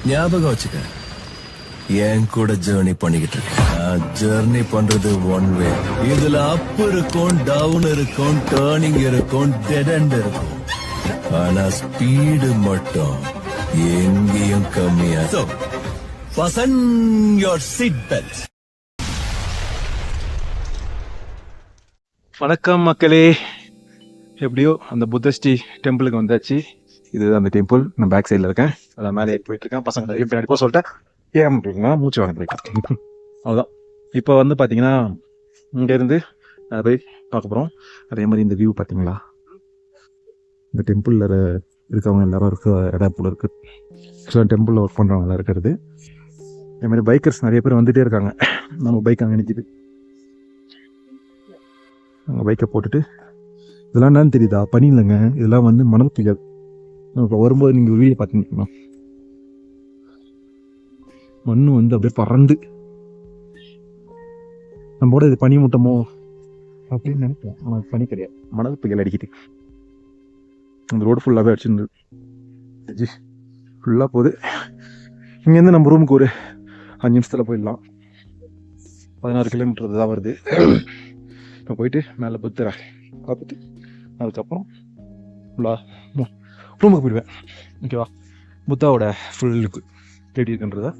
ஞாபகம் வச்சுக்க, என் கூட ஜேர்னி பண்ணிக்கிட்டு இருக்கேன். ஜேர்னி பண்றது ஒன் வே. இதுல அப் இருக்கும், டவுன் இருக்கும், டேர்னிங் இருக்கும், டெட் எண்ட் இருக்கும். ஆனா ஸ்பீடு மட்டும் எங்கேயும் கம்மியா. So, fasten your seat belts. வணக்கம் மக்களே, எப்படியோ அந்த புத்தஸ்ரீ டெம்பிளுக்கு வந்தாச்சு. இது அந்த டெம்பிள். நான் பேக் சைடில் இருக்கேன், அதான் மேலே போயிட்டு இருக்கேன். பசங்க நிறைய பேர் அடிப்போம் சொல்லிட்டேன். ஏன் அப்படின்னா மூச்சு வாங்க போயிட்டேன். அவ்வளோதான். இப்போ வந்து பார்த்தீங்கன்னா இங்கேருந்து போய் பார்க்க போகிறோம். அதே மாதிரி இந்த வியூ பார்த்தீங்களா, இந்த டெம்பிளில் இருக்கவங்க எல்லாரும் இருக்க இடம் போல இருக்குது. ஸோ டெம்பிளில் ஒர்க் பண்ணுறவங்க எல்லாம் இருக்கிறது. அதே மாதிரி பைக்கர்ஸ் நிறைய பேர் வந்துகிட்டே இருக்காங்க. நம்ம பைக் அங்கே நிற்கிது. அங்கே பைக்கை போட்டுட்டு, இதெல்லாம் என்னன்னு தெரியுதா? பனி இல்லைங்க, இதெல்லாம் வந்து மணல் புயல். இப்போ வரும்போது நீங்கள் ஒரு வீடியோ பார்த்துருக்கீங்களா, மண் வந்து அப்படியே பறந்து நம்மளோட இது பனி மூட்டமோ அப்படின்னு நினைப்போம். ஆனால் பனி கிடையாது, மணல் புயல் அடிக்குது. அந்த ரோடு ஃபுல்லாகவே அடிச்சுருந்து ஃபுல்லாக போகுது. இங்கேருந்து நம்ம ரூமுக்கு ஒரு 5 நிமிஷத்தில் போயிடலாம். 16 கிலோமீட்டர் தான் வருது. இப்போ போயிட்டு மேலே புத்தரை பார்த்துட்டு அதுக்கப்புறம் ஃபுல்லாக ரூமுக்கு போயிடுவேன். ஓகேவா? புத்தாவோட ஃபுல்லுக்கு எப்படி இருக்குன்றத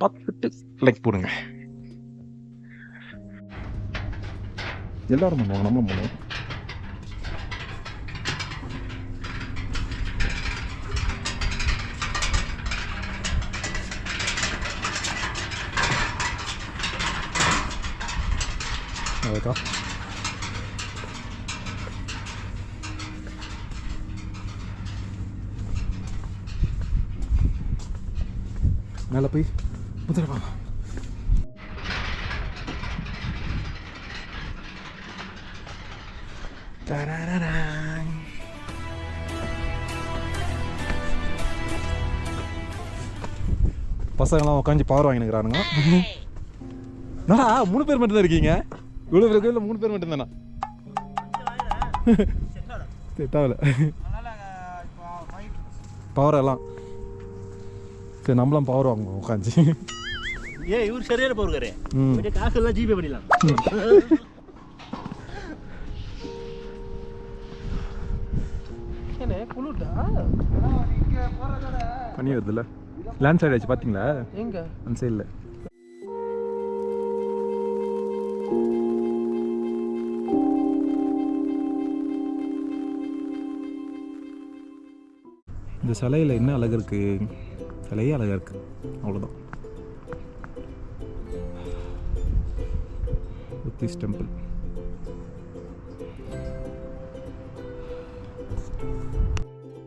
பார்த்துட்டு லைக் போடுங்க. எல்லாரும் பண்ணுவாங்க, நம்மளும் பண்ணுவோம். அதுக்கா மேலே போய் முத்திரப்பா. பசங்களாம் உட்காந்து பவர் வாங்கினுக்கிறானுங்க. என்னடா 3 பேர் மட்டும் தான் இருக்கீங்க? இவ்வளோ பேர் இல்லை, 3 பேர் மட்டும் தானா? செட்டாகல பவர் எல்லாம். சரி, நம்மளாம் பவர் வாங்குவோம் உட்காந்து. இவர் சரியான பவர் காசு எல்லாம் ஜிபே பண்ணிடலாம். பண்ணி வருதுல்ல, லேண்ட் சைட் ஆச்சு பார்த்தீங்களா? எங்க அந்த சைடில் இந்த சிலையில் என்ன அழகு இருக்குது? சிலையே அழகாக இருக்குது, அவ்வளோதான். Buddhist temple.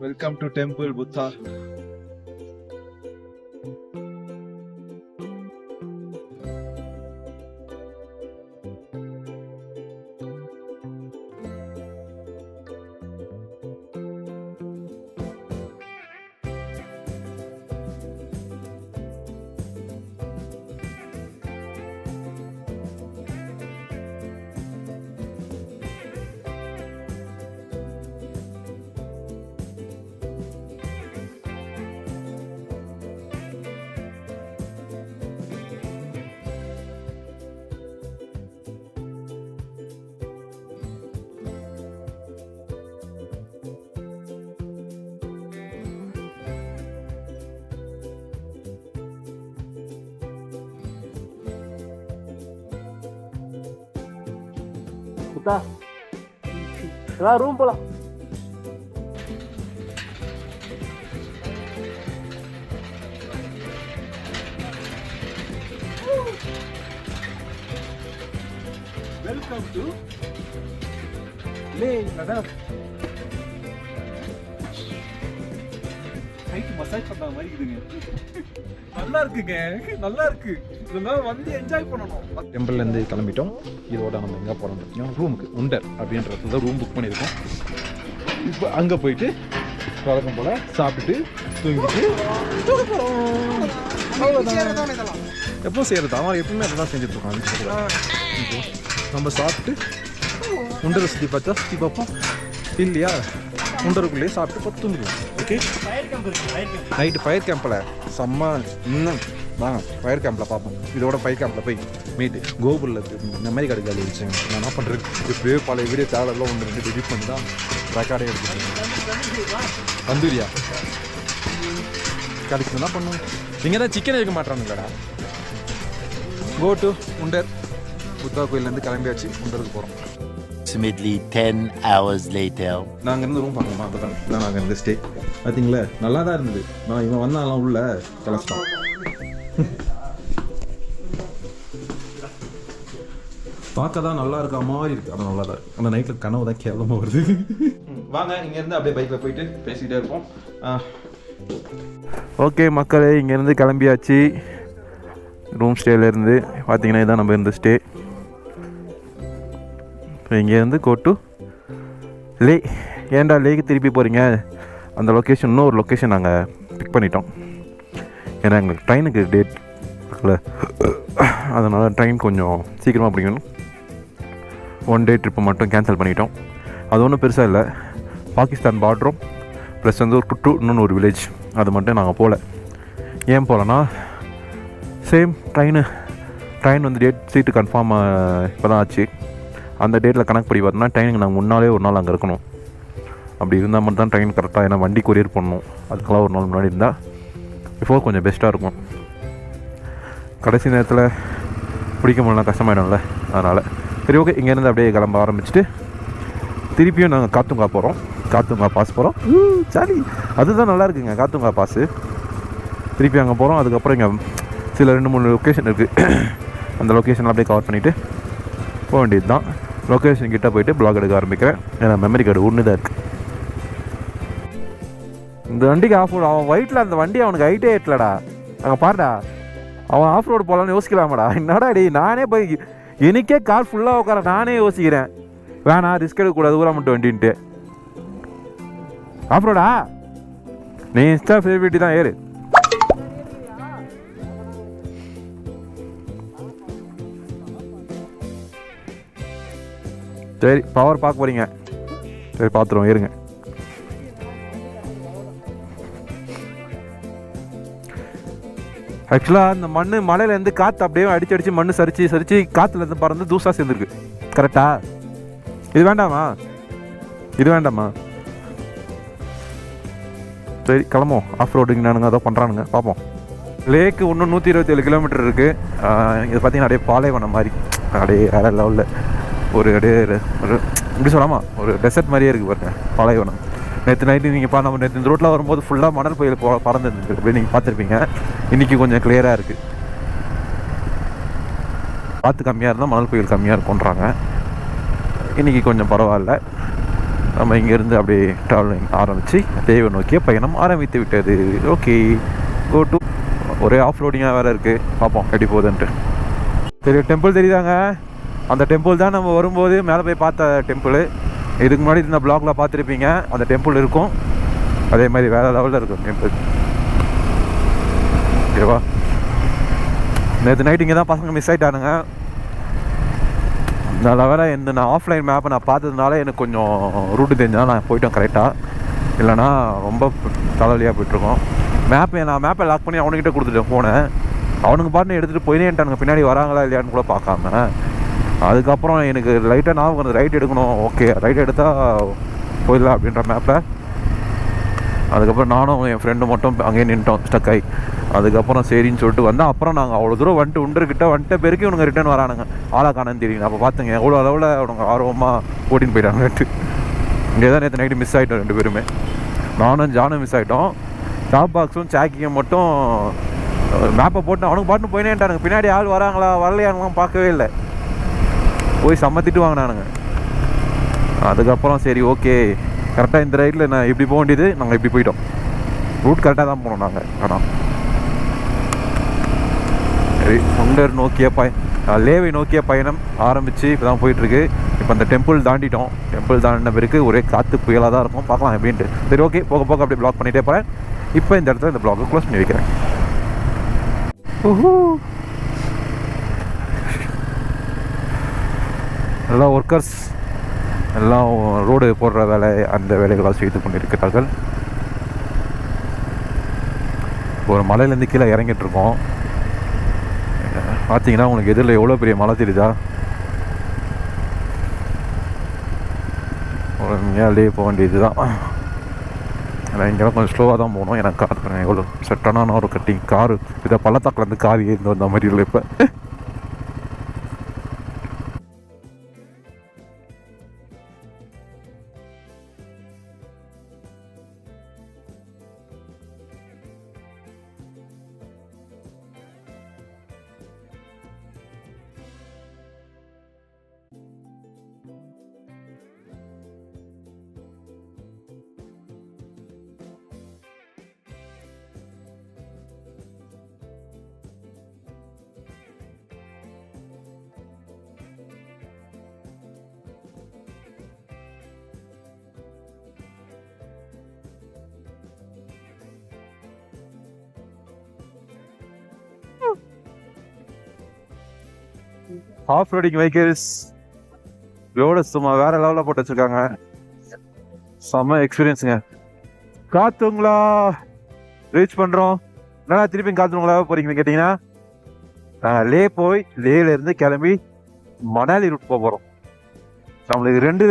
Welcome to temple Buddha. Room போலாம். Welcome to Leh Ladakh. Night massage பண்ற மாதிரி இருக்குங்க. நல்லா இருக்குங்க, நல்லா இருக்கு. இதெல்லாம் வந்து என்ஜாய் பண்ணணும். டெம்பிள்லேருந்து கிளம்பிட்டோம். இதோட நம்ம எங்கே போகிறோம் பார்த்தீங்கன்னா ரூமுக்கு உண்டர் அப்படின்றதுல ரூம் புக் பண்ணியிருக்கோம். இப்போ அங்கே போயிட்டு வழக்கம் போல் சாப்பிட்டுட்டு தூங்கிட்டு எப்போ செய்கிறது? அவன் எப்பவுமே அதை தான் செஞ்சுட்ருக்கான். நம்ம சாப்பிட்டு உண்டரை சுற்றி பார்த்தா சுற்றி பார்ப்போம் இல்லையா? உண்டருக்குள்ளேயே சாப்பிட்டு பார்த்து தூங்கிடுவோம். ஓகே நைட்டு ஃபயர் கேம்பில் செம்ம இன்னும் வாங்க ஃபயர் கேம்பில் பார்ப்போம். இதோட ஃபயர் கேம்பில் போய் மீட்டு கோபுரில் இந்த மாதிரி கடைக்கு வச்சுங்க. நான் என்ன பண்ணுறேன் இப்படியே பல வீடியோ தேவையெல்லாம் ஒன்று ரெண்டு எடிட் பண்ணி தான் ரெக்கார்டே எடுத்துக்கிறேன். தந்தூரியா கடைக்கு என்ன பண்ணுவோம். இங்கே தான் சிக்கன் எடுக்க மாட்டானுங்களாடா. Go to உண்டர். புத்தா கோயிலேருந்து கிளம்பியாச்சு. உண்டருக்கு போகிறோம். Approximately 10 hours later. நாங்கள் இருந்து ரூம் பார்க்கணுமா? அப்போ தான் நாங்கள் இருந்து ஸ்டே பார்த்தீங்களா, நல்லா தான் இருந்தது. நான் இவன் வந்தாலும் உள்ள கலஸ்டான். பார்க்க தான் நல்லா இருக்கா மாதிரி இருக்குது. ஆனால் நல்லா தான் இருக்குது. அந்த நைட்டில் கனவு தான் கேவலமாக வருது. வாங்க இங்கேருந்து அப்படியே பைக்கில் போயிட்டு பேசிக்கிட்டே இருப்போம். ஓகே மக்களே, இங்கேருந்து கிளம்பியாச்சு. ரூம் ஸ்டேலேருந்து பார்த்தீங்கன்னா இதான் நம்ம இருந்த ஸ்டே. இங்கேருந்து கோட்டு லே. ஏன்டா லேக்கு திருப்பி போகிறீங்க? அந்த லொக்கேஷன் இன்னொரு லொக்கேஷன் நாங்கள் பிக் பண்ணிட்டோம். ஏன்னா எங்களுக்கு ட்ரெயினுக்கு டேட் இருக்குல்ல, அதனால் ட்ரெயின் கொஞ்சம் சீக்கிரமாக பிடிக்கணும். 1 டே ட்ரிப்பை மட்டும் கேன்சல் பண்ணிட்டோம். அது ஒன்றும் பெருசாக இல்லை. பாகிஸ்தான் பார்டரும் ப்ளஸ் வந்து ஒரு குட்டு இன்னொன்று ஒரு வில்லேஜ், அது மட்டும் நாங்கள் போகல. ஏன் போகலன்னா சேம் ட்ரெயின் வந்து டேட் சீட்டு கன்ஃபார்ம் இப்போ தான் ஆச்சு. அந்த டேட்டில் கணக்கு படி பார்த்தோம்னா ட்ரெயினுக்கு நாங்கள் முன்னாலே ஒரு நாள் அங்கே இருக்கணும். அப்படி இருந்தால் மட்டும் தான் ட்ரெயின் கரெக்டாக, ஏன்னா வண்டி கொரியர் பண்ணணும். அதுக்கெல்லாம் ஒரு நாள் முன்னாடி இருந்தால் பிஃபோர் கொஞ்சம் பெஸ்ட்டாக இருக்கும். கடைசி நேரத்தில் பிடிக்க முடியலாம், கஷ்டமாயிடும்ல. அதனால் சரி ஓகே, இங்கேருந்து அப்படியே கிளம்ப ஆரம்பிச்சுட்டு திருப்பியும் நாங்கள் காத்துங்கா போகிறோம். காத்துங்கா பாஸ் போகிறோம். சாரி, அதுதான் நல்லா இருக்குங்க காத்துங்கா பாஸு. திருப்பி அங்கே போகிறோம். அதுக்கப்புறம் இங்கே சில 2-3 லொக்கேஷன் இருக்குது. அந்த லொக்கேஷன் அப்படியே கவர் பண்ணிவிட்டு போக வேண்டியது தான். லொக்கேஷன் கிட்டே போயிட்டு ப்ளாக் எடுக்க ஆரம்பிக்கிறேன். ஏன்னா மெமரி கார்டு ஒன்று தான் இருக்குது. இந்த வண்டிக்கு ஆஃப் ரோடு, அவன் ஒயிட்டில் அந்த வண்டி அவனுக்கு ஹைட்டே ஏற்றலடா. அங்கே பாருடா, அவன் ஆஃப் ரோடு போகலான்னு யோசிக்கலாமாடா? என்னடா டி, நானே போய் எனக்கே கார் ஃபுல்லாக உட்கார நானே யோசிக்கிறேன். வேணா ரிஸ்க் எடுக்கக்கூடாது ஊரா மட்டும் வண்டின்ட்டு. ஆஃப் ரோடா நீ இன்ஸ்டா ஃபேவரிட்டி தான், ஏறு. சரி, பவர் பார்க்க போகிறீங்க. சரி பார்த்துருவோம், ஏறுங்க. ஆக்சுவலாக அந்த மலையிலேருந்து காற்று அப்படியே அடிச்சு மண் சரிச்சு காற்றுலேருந்து பறந்து தூசாக சேர்ந்துருக்கு. கரெக்டா? இது வேண்டாமா? இது வேண்டாமா? சரி கிளம்புவோம். ஆஃப் ரோடுங்க நானுங்க அதை பண்ணுறானுங்க, பார்ப்போம். லேக்கு இன்னும் 127 கிலோமீட்டர் இருக்குது. இது பார்த்தீங்கன்னா அப்படியே பாலைவனம் மாதிரி, அப்படியே வேறு லெவலில் ஒரு அப்படியே ஒரு இப்படி சொல்லாமா ஒரு டெசர்ட் மாதிரியே இருக்குது பாருங்க, பாலைவனம். நேற்று நைட்டு நீங்கள் நம்ம நேற்று இந்த ரோட்டில் வரும்போது ஃபுல்லாக மணல் புயல் பறந்துருக்கு அப்படின்னு நீங்கள் பார்த்துருப்பீங்க. இன்றைக்கி கொஞ்சம் கிளியராக இருக்குது. காற்று கம்மியாக இருந்தால் மணல் புயல் கம்மியாக இருக்குன்றாங்க. இன்றைக்கி கொஞ்சம் பரவாயில்ல. நம்ம இங்கேருந்து அப்படியே ட்ராவலிங் ஆரம்பித்து தேவை நோக்கிய பயணம் ஆரம்பித்து விட்டது. Okay, go to. ஒரே ஆஃப் ரோடிங்காக வேறு இருக்குது, பார்ப்போம் எப்படி போகுதுன்ட்டு. சரி, டெம்பிள் தெரியுதாங்க? அந்த டெம்பிள் தான் நம்ம வரும்போது மேலே போய் பார்த்த டெம்பிள். இதுக்கு முன்னாடி இந்த பிளாக்ல பார்த்துருப்பீங்க. அந்த டெம்பிள் இருக்கும், அதே மாதிரி வேறு லெவலில் இருக்கும் டெம்பிள். ஓகேவா? நேற்று நைட் இங்கே தான் பசங்க மிஸ் ஆகிட்டானுங்க. நல்ல வேறு நான் ஆஃப்லைன் மேப்பை நான் பார்த்ததுனால எனக்கு கொஞ்சம் ரூட்டு தெரிஞ்சால் நான் போயிட்டோம் கரெக்டாக. இல்லைனா ரொம்ப தலைவலியாக போயிட்டுருக்கோம். நான் மேப்பை லாக் பண்ணி அவனுக்கிட்ட கொடுத்துட்டேன் ஃபோனை. அவனுக்கு பாட்டு எடுத்துகிட்டு போயினேன்ட்டானுங்க, பின்னாடி வராங்களா இல்லையான்னு கூட பார்க்காம. அதுக்கப்புறம் எனக்கு லைட்டாக ஞாபகம் வந்து ரைட் எடுக்கணும். ஓகே, ரைட் எடுத்தால் போயிடலாம் அப்படின்ற மேப்பில். அதுக்கப்புறம் நானும் என் ஃப்ரெண்டு மட்டும் அங்கேயே நின்ட்டோம் ஸ்டக் ஆகி. அதுக்கப்புறம் சரின்னு சொல்லிட்டு வந்தால் அப்புறம் நாங்கள் அவ்வளோ தூரம் வந்துட்டு வந்துட்ட பேருக்கு இவனுங்க ரிட்டர்ன் வரானுங்க. ஆளாக்கானு தெரியும். அப்போ பார்த்துங்க எவ்வளோ அளவில் அவனுங்க ஆர்வமாக ஓட்டின்னு போயிட்டாங்கன்ட்டு. இங்கே தான் நேற்று நைட்டு மிஸ் ஆகிட்டோம் 2 பேருமே. நானும் ஜானும் மிஸ் ஆகிட்டோம். டாப் பாக்ஸும் சாக்கியும் மட்டும் மேப்பை போட்டு அவனுக்கு பாட்டுன்னு போயினேன்ட்டானுங்க. பின்னாடி ஆள் வராங்களா வரலையானுலாம் பார்க்கவே இல்லை. போய் சம்மத்திட்டு வாங்கினானுங்க. அதுக்கப்புறம் சரி ஓகே, கரெக்டாக இந்த ரைட்டில் நான் இப்படி போக வேண்டியது, நாங்கள் இப்படி போயிட்டோம். ரூட் கரெக்டாக தான் போனோம் நாங்கள். ஆனால் சரி, உண்டர் நோக்கிய லேவை நோக்கிய பயணம் ஆரம்பித்து இப்போ தான் போயிட்டுருக்கு. இப்போ அந்த டெம்பிள் தாண்டிட்டோம். டெம்பிள் தாண்டின பிறகு ஒரே காற்று புயலாக தான் இருக்கும், பார்க்கலாம் எப்படின்ட்டு. சரி ஓகே, போக போக அப்படியே ப்ளாக் பண்ணிகிட்டே போகிறேன். இப்போ இந்த இடத்துல இந்த ப்ளாக்கை க்ளோஸ் பண்ணி வைக்கிறேன். எல்லாம் ஒர்க்கர்ஸ் எல்லாம் ரோடு போடுற வேலை, அந்த வேலைகளாக செய்து கொண்டிருக்கிறார்கள். ஒரு மலையிலேருந்து கீழே இறங்கிட்டு இருக்கோம். பார்த்தீங்கன்னா உங்களுக்கு எதிரில் எவ்வளோ பெரிய மலை தெரியுதா? அப்படியே போக வேண்டியது தான். ஏன்னா இங்கெல்லாம் கொஞ்சம் ஸ்லோவாக தான் போகணும். எனக்கு கார் எவ்வளோ செட்டான ஒரு கட்டிங் காரு இதை பள்ளத்தாக்குலேருந்து கார் ஏறிந்து வந்த மாதிரி இல்லை இப்போ. ஆஃப் ரோடிங் வெஹிக்கிள்ஸ் ரோடு சும்மா வேற லெவலில் போட்டு வச்சிருக்காங்க. செம்ம எக்ஸ்பீரியன்ஸுங்க. காத்துங்களா ரீச் பண்ணுறோம். என்னடா திருப்பி காத்துங்களா போறீங்கன்னு கேட்டிங்கன்னா, நாங்கள் லே போய் லேலேருந்து கிளம்பி மணாலி ரூட் போக போகிறோம். நம்மளுக்கு 2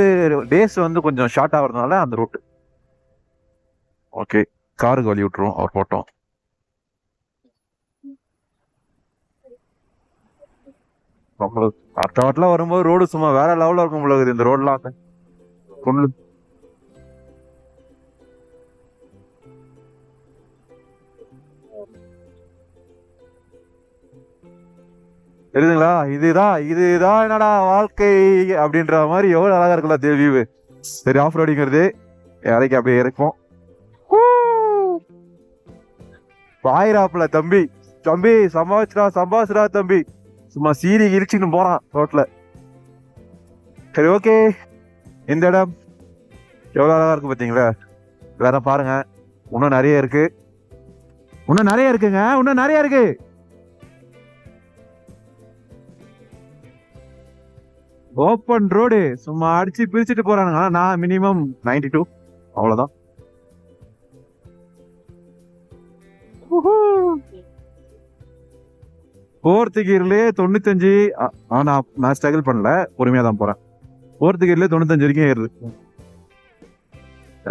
டேஸ் வந்து கொஞ்சம் ஷார்ட் ஆகிறதுனால அந்த ரூட்டு. ஓகே, காருக்கு வழி விட்டுருவோம். அவர் போட்டோம். அடுத்த வாட்டில் வரும்போது ரோடு சும்மா வேற லெவலில் இருக்கும் போல இருக்குது. இந்த ரோடெலாம் கொண்டு தெரியுதுங்களா? இதுதான் என்னடா வாழ்க்கை அப்படின்ற மாதிரி எவ்வளோ அழகா இருக்குல்ல வியூ. சரி, ஆஃப் ரோடிங்கிறது இறக்கி அப்படியே இறக்கும். பாயிராப்புல தம்பி தம்பி சம்பாசுரா தம்பி சும்மா சீரி இழிச்சுன்னு போறான் ரோட்ல. சரி, ஓகே. இந்த இடம் எவ்வளோ அழகா இருக்கு பார்த்தீங்களா? வேற பாருங்க, இன்னும் நிறைய இருக்குங்க. இன்னும் நிறைய இருக்கு. ஓப்பன் ரோடு சும்மா அடிச்சு பிரிச்சுட்டு போறானுங்க. நான் மினிமம் 92 அவ்வளவுதான். ஃபோர்த் கியர்லயே 95. நான் ஸ்ட்ரகிள் பண்ணல, பொறுமையா தான் போறேன். ஃபோர்த் கியர்லயே 95 வரைக்கும் ஏறுது.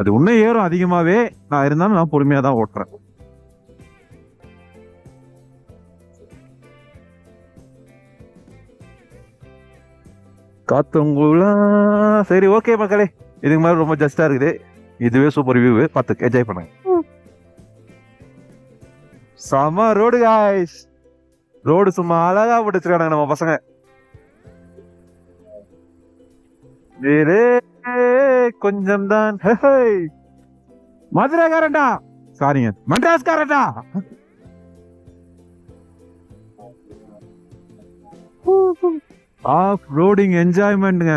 அது இன்னும் ஏறும் அதிகமாவே. நான் இருந்தாலும் நான் பொறுமையா தான் ஓட்டுறேன். காத்துங்குளா. சரி, ஓகே மக்களே, இதுக்கு மேலே ரொம்ப ஜஸ்டா இருக்குது. இதுவே சூப்பர் வியூ. பார்த்து என்ஜாய் பண்ணுங்க. செம ரோடு காய்ஸ். ரோடு சும்மா அழகா போட்டுருக்காங்க நம்ம பசங்க. கொஞ்சம் தான் மதுரைக்காரன்டா, சாரிங்க மெட்ராஸ்காரன்டா. ஆஃப் ரோடிங் என்ஜாய்மெண்ட்டுங்க.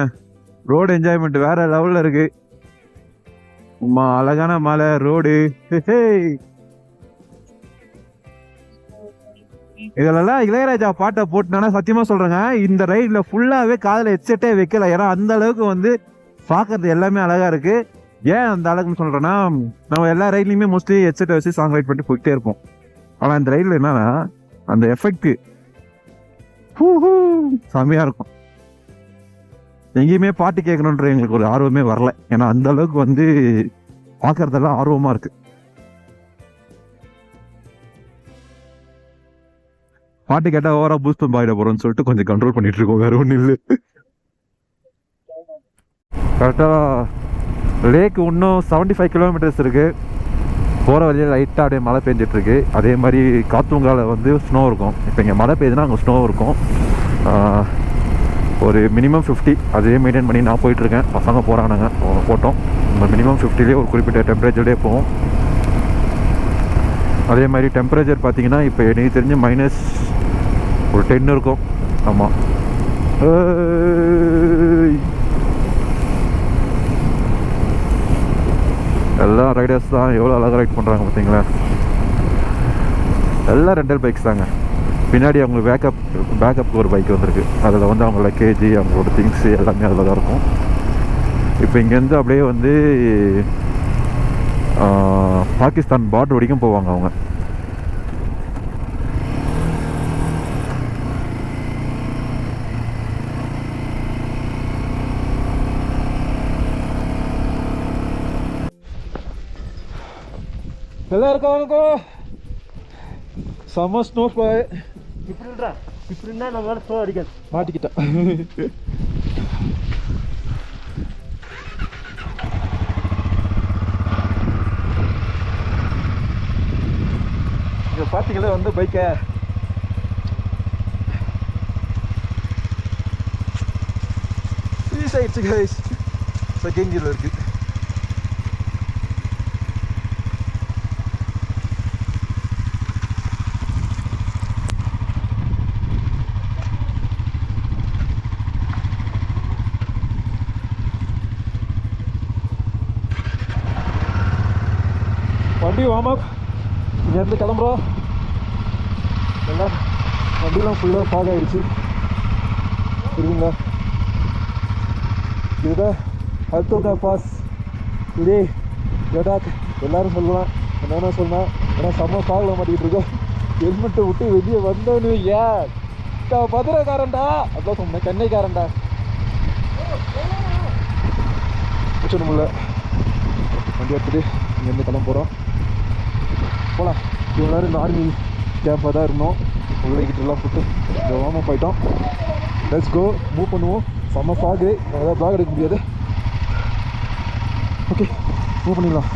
ரோடு என்ஜாய்மெண்ட் வேற லெவல்ல இருக்கு. சும்மா அழகான மலை ரோடு. இதெல்லாம் இளையராஜா பாட்டை போட்டுனா சத்தியமா சொல்றேங்க, இந்த ரைட்ல ஃபுல்லாவே காதுல ஹெட்செட்டே வைக்கல. ஏன்னா அந்த அளவுக்கு வந்து பாக்குறது எல்லாமே அழகா இருக்கு. ஏன் அந்த அளவுக்குன்னு சொல்றேன்னா, நம்ம எல்லா ரைட்லயுமே மோஸ்ட்லி ஹெட்செட்டை வச்சு சாங் ரைட் பண்ணிட்டு போயிட்டே இருப்போம். ஆனா இந்த ரைட்ல என்னன்னா அந்த எஃபெக்ட் செமையா இருக்கும். எங்கேயுமே பாட்டு கேட்கணுன்ற எங்களுக்கு ஒரு ஆர்வமே வரல. ஏன்னா அந்த அளவுக்கு வந்து பாக்குறதெல்லாம் ஆர்வமா இருக்கு. பாட்டு கேட்டா ஓவரா பூஸ்ட் பாயிட போறோம்னு சொல்லிட்டு கொஞ்சம் கண்ட்ரோல் பண்ணிட்டு இருக்கோம், வேற ஒன்றும் இல்லை. கரெக்டா லேக் இன்னும் 75 கிலோமீட்டர்ஸ் இருக்கு. போகிற வழியில் லைட்டாக அப்படியே மழை பெஞ்சிட்டு இருக்கு. அதே மாதிரி காத்தூங்கால வந்து ஸ்னோ இருக்கும். இப்போ இங்கே மழை பெய்யுதுன்னா அங்கே ஸ்னோ இருக்கும். ஒரு மினிமம் 50 அதே மெயின்டைன் பண்ணி நான் போயிட்டுருக்கேன். பசங்க போகிறானுங்க, போட்டோம். நம்ம மினிமம் 50லேயே ஒரு குறிப்பிட்ட டெம்பரேச்சர்லேயே போவோம். அதே மாதிரி டெம்பரேச்சர் பார்த்தீங்கன்னா இப்போ எனக்கு தெரிஞ்சு மைனஸ் ஒரு 10 இருக்கும். ஆமாம், எல்லா ரைடர்ஸ் தான் எவ்வளோ அழகாக ரைட் பண்ணுறாங்க பார்த்தீங்களா? எல்லாம் ரெண்டல் பைக்ஸ் தாங்க. பின்னாடி அவங்களுக்கு பேக்கப்புக்கு ஒரு பைக் வந்திருக்கு. அதில் வந்து அவங்க லக்கேஜ், அவங்களோட திங்ஸு எல்லாமே அதில் தான் இருக்கும். இப்போ இங்கேருந்து அப்படியே வந்து பாகிஸ்தான் பார்டர் வரைக்கும் போவாங்க அவங்க. எல்லாருக்கும் வணக்கம். செம்ம ஸ்னோ ஃபால். இப்படின்னா நம்மளால ஸ்லோ அடிக்காது. மாட்டிக்கிட்டேன். இங்கே பார்த்தீங்களா வந்து பைக்கை ஃப்ரீஸ் ஆயிடுச்சு கைஸ். செகண்ட் கியரில் இருக்கு. வண்டி வார்ம் அப். இங்கேருந்து கிளம்புறோம். எல்லாம் வண்டிலாம் ஃபுல்லாக ஃபாக் ஆகிடுச்சு. இருக்குங்களா? இதுதான் ஹல்தோகா பாஸ். இதே லடாக் எல்லோரும் சொல்லலாம், என்னென்ன சொல்லலாம். ஏன்னா செம்ம ஃபாகில் மாட்டிக்கிட்டு இருக்கோம். ஹெல்மெட்டை விட்டு வெளியே வந்தோன்னு ஏன் மதுரைக்காரன்டா அதான் சொன்னேன், சென்னைக்காரன்டா முடியல. வண்டி எடுத்துட்டு இங்கேருந்து கிளம்ப போகிறோம். போகலாம். இவ்வளோ நேரம் இந்த ஆர்மி கேம்பாக தான் இருந்தோம். உள்ளிக்கிட்டெல்லாம் போட்டு இந்த வார்ம் அப் ஆகிட்டோம். லெட்ஸ் கோ, மூவ் பண்ணுவோம். செம்ம ஃபாகு, ஏதாவது பிளாக் எடுக்க முடியாது. ஓகே, மூவ் பண்ணிடலாம்.